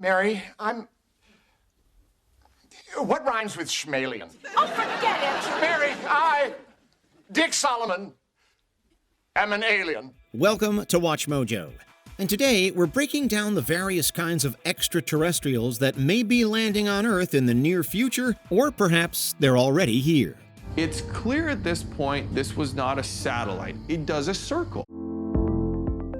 Mary, What rhymes with Schmalian? Oh, forget it! Mary, Dick Solomon, am an alien. Welcome to Watch Mojo. And today, we're breaking down the various kinds of extraterrestrials that may be landing on Earth in the near future, or perhaps they're already here. It's clear at this point this was not a satellite. It does a circle.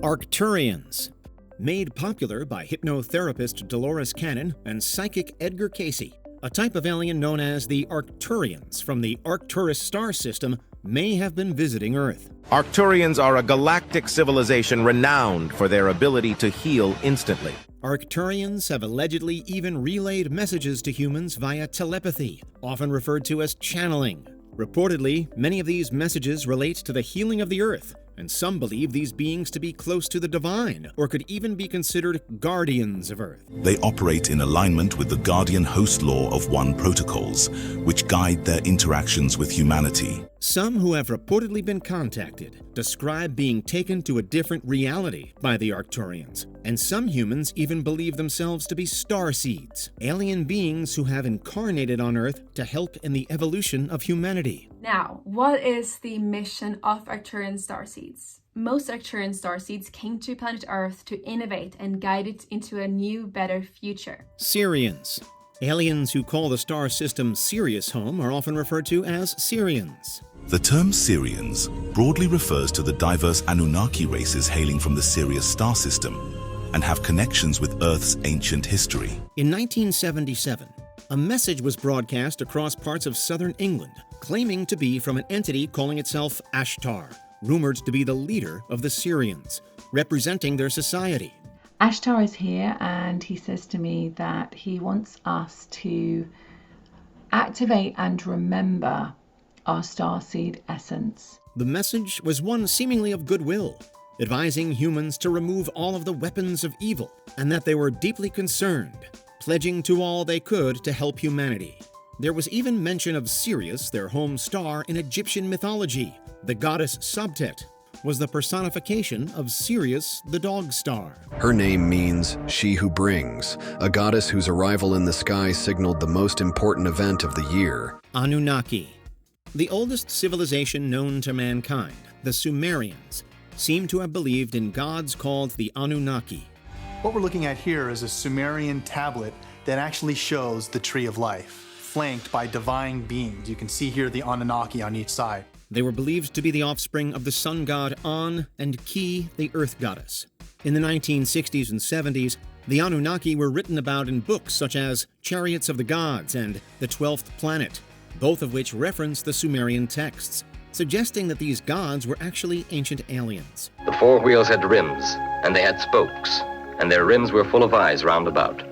Arcturians. Made popular by hypnotherapist Dolores Cannon and psychic Edgar Cayce, a type of alien known as the Arcturians from the Arcturus star system may have been visiting Earth. Arcturians are a galactic civilization renowned for their ability to heal instantly. Arcturians have allegedly even relayed messages to humans via telepathy, often referred to as channeling. Reportedly, many of these messages relate to the healing of the Earth, and some believe these beings to be close to the divine, or could even be considered guardians of Earth. They operate in alignment with the Guardian Host Law of One protocols, which guide their interactions with humanity. Some who have reportedly been contacted describe being taken to a different reality by the Arcturians, and some humans even believe themselves to be starseeds, alien beings who have incarnated on Earth to help in the evolution of humanity. Now, what is the mission of Arcturian starseeds? Most Arcturian starseeds came to planet Earth to innovate and guide it into a new, better future. Sirians. Aliens who call the star system Sirius home are often referred to as Sirians. The term Sirians broadly refers to the diverse Anunnaki races hailing from the Sirius star system and have connections with Earth's ancient history. In 1977, a message was broadcast across parts of southern England, claiming to be from an entity calling itself Ashtar, rumored to be the leader of the Sirians, representing their society. Ashtar is here and he says to me that he wants us to activate and remember our starseed essence. The message was one seemingly of goodwill, advising humans to remove all of the weapons of evil, and that they were deeply concerned, pledging to all they could to help humanity. There was even mention of Sirius, their home star, in Egyptian mythology. The goddess Sobtet was the personification of Sirius, the dog star. Her name means she who brings, a goddess whose arrival in the sky signaled the most important event of the year. Anunnaki. The oldest civilization known to mankind, the Sumerians, seem to have believed in gods called the Anunnaki. What we're looking at here is a Sumerian tablet that actually shows the Tree of Life, flanked by divine beings. You can see here the Anunnaki on each side. They were believed to be the offspring of the sun god An and Ki, the earth goddess. In the 1960s and 70s, the Anunnaki were written about in books such as Chariots of the Gods and The 12th Planet, both of which reference the Sumerian texts, suggesting that these gods were actually ancient aliens. The four wheels had rims, and they had spokes, and their rims were full of eyes round about.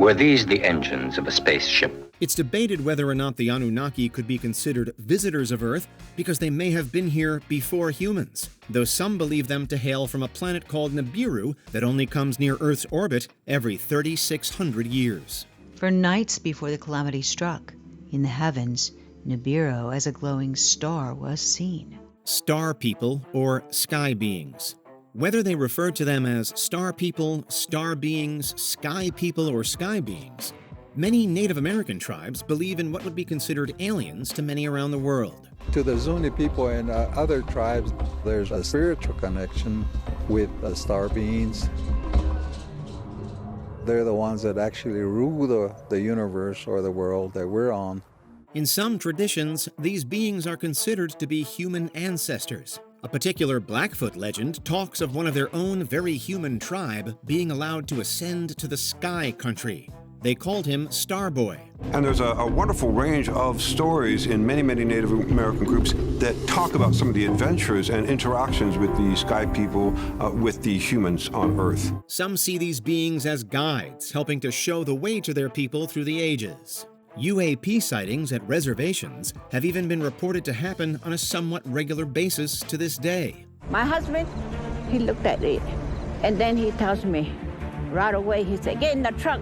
Were these the engines of a spaceship? It's debated whether or not the Anunnaki could be considered visitors of Earth because they may have been here before humans, though some believe them to hail from a planet called Nibiru that only comes near Earth's orbit every 3,600 years. For nights before the calamity struck, in the heavens, Nibiru as a glowing star was seen. Star people, or sky beings. Whether they refer to them as star people, star beings, sky people, or sky beings, many Native American tribes believe in what would be considered aliens to many around the world. To the Zuni people and other tribes, there's a spiritual connection with the star beings. They're the ones that actually rule the universe or the world that we're on. In some traditions, these beings are considered to be human ancestors. A particular Blackfoot legend talks of one of their own very human tribe being allowed to ascend to the sky country. They called him Starboy. And there's a wonderful range of stories in many, many Native American groups that talk about some of the adventures and interactions with the sky people, with the humans on Earth. Some see these beings as guides, helping to show the way to their people through the ages. UAP sightings at reservations have even been reported to happen on a somewhat regular basis to this day. My husband, he looked at it, and then he tells me right away, he said, "Get in the truck."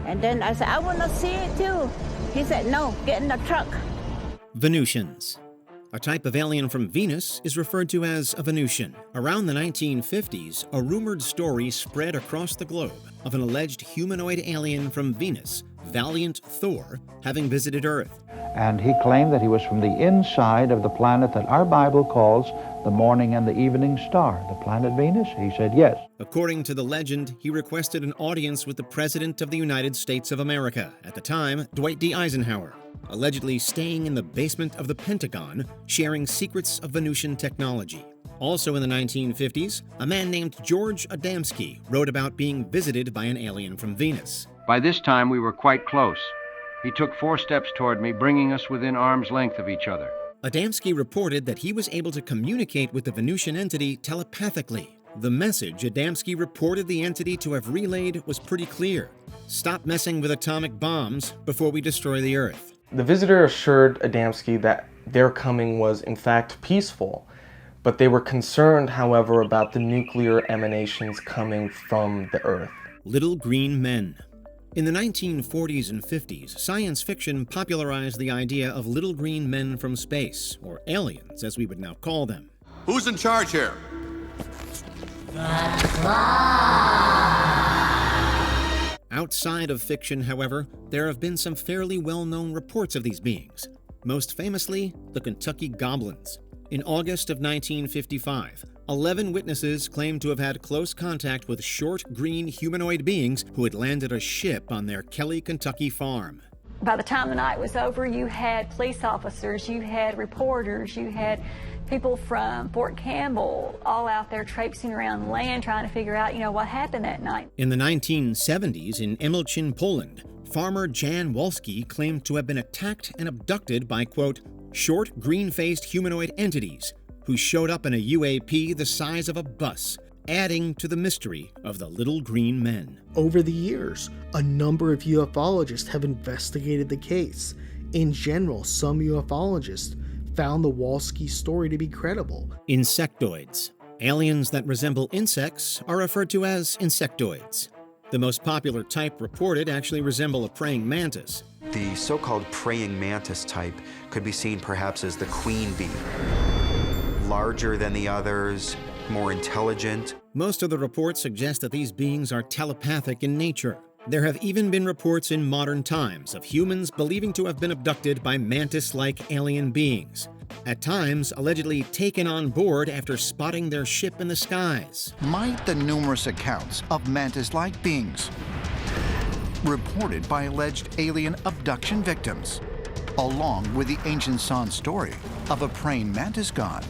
And then I said, "I want to see it too." He said, "No, get in the truck." Venusians. A type of alien from Venus is referred to as a Venusian. Around the 1950s, a rumored story spread across the globe of an alleged humanoid alien from Venus, Valiant Thor, having visited Earth. And he claimed that he was from the inside of the planet that our Bible calls the morning and the evening star, the planet Venus. He said yes. According to the legend, he requested an audience with the President of the United States of America, at the time, Dwight D. Eisenhower, allegedly staying in the basement of the Pentagon, sharing secrets of Venusian technology. Also in the 1950s, a man named George Adamski wrote about being visited by an alien from Venus. By this time, we were quite close. He took 4 steps toward me, bringing us within arm's length of each other. Adamski reported that he was able to communicate with the Venusian entity telepathically. The message Adamski reported the entity to have relayed was pretty clear. Stop messing with atomic bombs before we destroy the Earth. The visitor assured Adamski that their coming was in fact peaceful, but they were concerned, however, about the nuclear emanations coming from the Earth. Little green men. In the 1940s and 50s, science fiction popularized the idea of little green men from space, or aliens as we would now call them. Who's in charge here? Outside of fiction, however, there have been some fairly well-known reports of these beings. Most famously, the Kentucky Goblins. In August of 1955, 11 witnesses claimed to have had close contact with short, green humanoid beings who had landed a ship on their Kelly, Kentucky farm. By the time the night was over, you had police officers, you had reporters, you had people from Fort Campbell all out there traipsing around land trying to figure out, what happened that night. In the 1970s, in Emilchin, Poland, farmer Jan Walski claimed to have been attacked and abducted by, quote, short, green-faced humanoid entities who showed up in a UAP the size of a bus, adding to the mystery of the little green men. Over the years, a number of ufologists have investigated the case. In general, some ufologists found the Walski story to be credible. Insectoids. Aliens that resemble insects are referred to as insectoids. The most popular type reported actually resemble a praying mantis. The so-called praying mantis type could be seen perhaps as the queen bee. Larger than the others, more intelligent. Most of the reports suggest that these beings are telepathic in nature. There have even been reports in modern times of humans believing to have been abducted by mantis-like alien beings, at times allegedly taken on board after spotting their ship in the skies. Might the numerous accounts of mantis-like beings reported by alleged alien abduction victims, along with the ancient San story of a praying mantis god,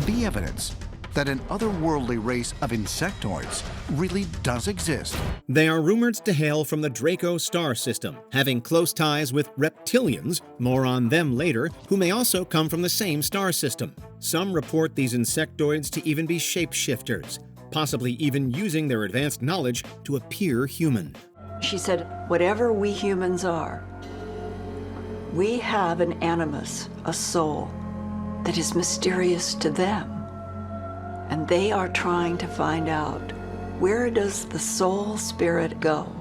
be evidence that an otherworldly race of insectoids really does exist? They are rumored to hail from the Draco star system, having close ties with reptilians, more on them later, who may also come from the same star system. Some report these insectoids to even be shapeshifters, possibly even using their advanced knowledge to appear human. She said, whatever we humans are, we have an animus, a soul, that is mysterious to them. And they are trying to find out, where does the soul spirit go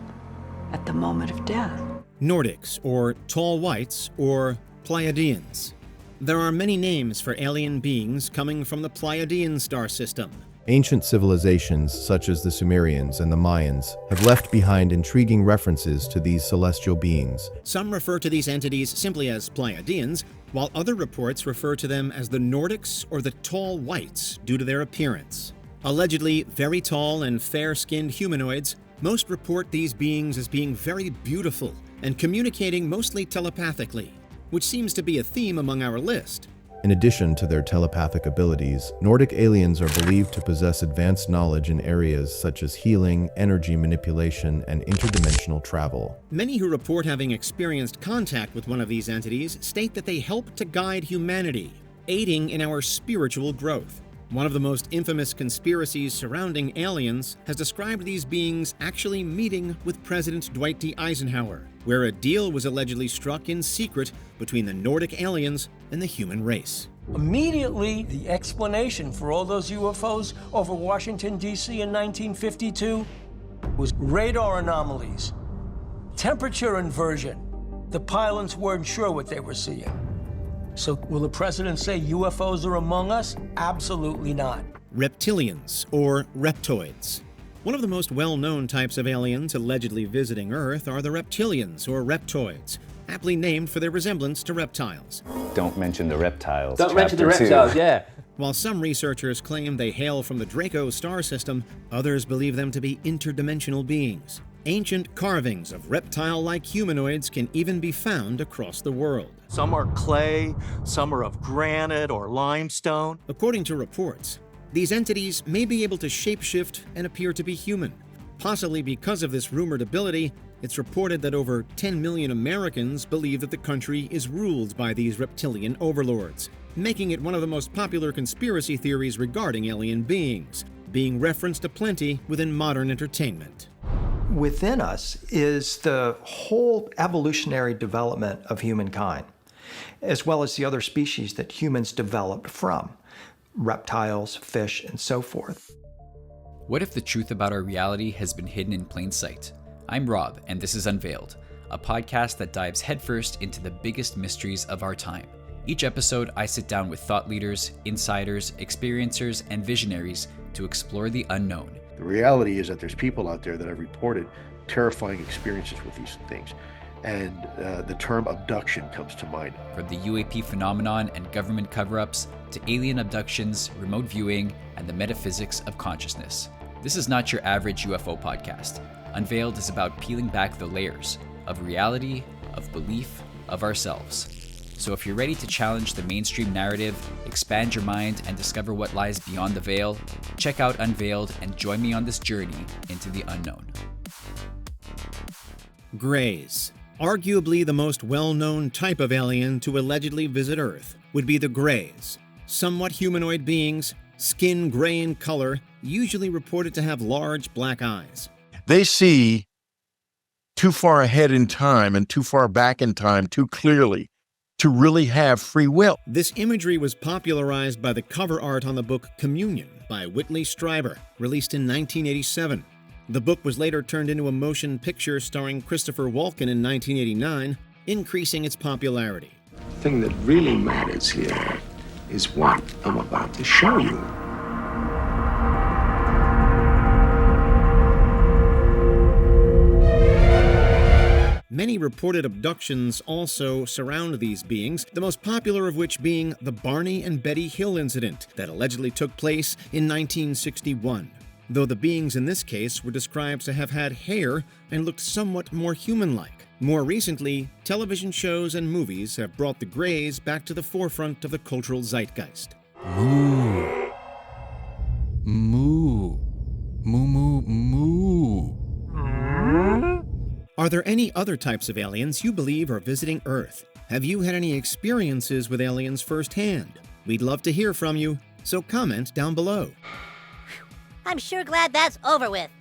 at the moment of death? Nordics, or tall whites, or Pleiadians. There are many names for alien beings coming from the Pleiadian star system. Ancient civilizations, such as the Sumerians and the Mayans, have left behind intriguing references to these celestial beings. Some refer to these entities simply as Pleiadians, while other reports refer to them as the Nordics or the tall whites due to their appearance. Allegedly very tall and fair-skinned humanoids, most report these beings as being very beautiful and communicating mostly telepathically, which seems to be a theme among our list. In addition to their telepathic abilities, Nordic aliens are believed to possess advanced knowledge in areas such as healing, energy manipulation, and interdimensional travel. Many who report having experienced contact with one of these entities state that they help to guide humanity, aiding in our spiritual growth. One of the most infamous conspiracies surrounding aliens has described these beings actually meeting with President Dwight D. Eisenhower, where a deal was allegedly struck in secret between the Nordic aliens and the human race. Immediately, the explanation for all those UFOs over Washington, D.C. in 1952 was radar anomalies, temperature inversion. The pilots weren't sure what they were seeing. So will the president say UFOs are among us? Absolutely not. Reptilians, or reptoids. One of the most well-known types of aliens allegedly visiting Earth are the reptilians, or reptoids, aptly named for their resemblance to reptiles. Don't mention the reptiles. Don't mention the Chapter 2. reptiles, yeah. While some researchers claim they hail from the Draco star system, others believe them to be interdimensional beings. Ancient carvings of reptile-like humanoids can even be found across the world. Some are clay, some are of granite or limestone. According to reports, these entities may be able to shapeshift and appear to be human. Possibly because of this rumored ability, it's reported that over 10 million Americans believe that the country is ruled by these reptilian overlords, making it one of the most popular conspiracy theories regarding alien beings, being referenced aplenty within modern entertainment. Within us is the whole evolutionary development of humankind, as well as the other species that humans developed from, reptiles, fish, and so forth. What if the truth about our reality has been hidden in plain sight? I'm Rob, and this is Unveiled, a podcast that dives headfirst into the biggest mysteries of our time. Each episode, I sit down with thought leaders, insiders, experiencers, and visionaries to explore the unknown. The reality is that there's people out there that have reported terrifying experiences with these things, and the term abduction comes to mind. From the UAP phenomenon and government cover-ups to alien abductions, remote viewing, and the metaphysics of consciousness. This is not your average UFO podcast. Unveiled is about peeling back the layers of reality, of belief, of ourselves. So if you're ready to challenge the mainstream narrative, expand your mind, and discover what lies beyond the veil, check out Unveiled and join me on this journey into the unknown. Greys. Arguably the most well-known type of alien to allegedly visit Earth would be the Greys. Somewhat humanoid beings, skin gray in color, usually reported to have large black eyes. They see too far ahead in time and too far back in time too clearly to really have free will. This imagery was popularized by the cover art on the book Communion by Whitley Strieber, released in 1987. The book was later turned into a motion picture starring Christopher Walken in 1989, increasing its popularity. The thing that really matters here is what I'm about to show you. Many reported abductions also surround these beings, the most popular of which being the Barney and Betty Hill incident that allegedly took place in 1961. Though the beings in this case were described to have had hair and looked somewhat more human-like. More recently, television shows and movies have brought the Greys back to the forefront of the cultural zeitgeist. Moo. Moo. Moo, moo, moo. Are there any other types of aliens you believe are visiting Earth? Have you had any experiences with aliens firsthand? We'd love to hear from you, so comment down below. I'm sure glad that's over with.